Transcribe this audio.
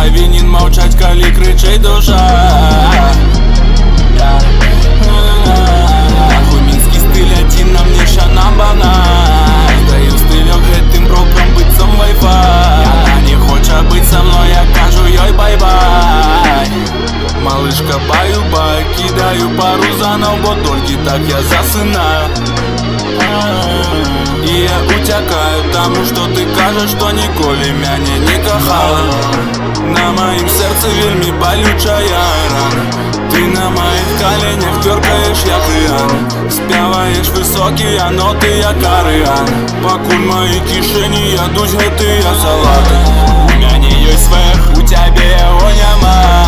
павінен маўчаць, калі крычэй душа. Нахуй мінскі стыль адзін, нам не шана банай. Даю стылёк гэтым брокам быццам вай-фай. Яна не хоча быць са мной, я кажу ёй бай-бай. Малышка, баю-бай, кидаю пару занов, бо толькі так я засынаю. І я уцякаю, таму што ты кажаш, што ніколі мяне не кахала. На маім сэрцы вельмі балючая рана. Ты на маіх каленях пёркаеш, як рыган. Спяваеш высокія ноты, як арыган. Пакуль маі кішэні ядуць гэтыя салаты. У мяне ёсць свэх, у цябе яго няма.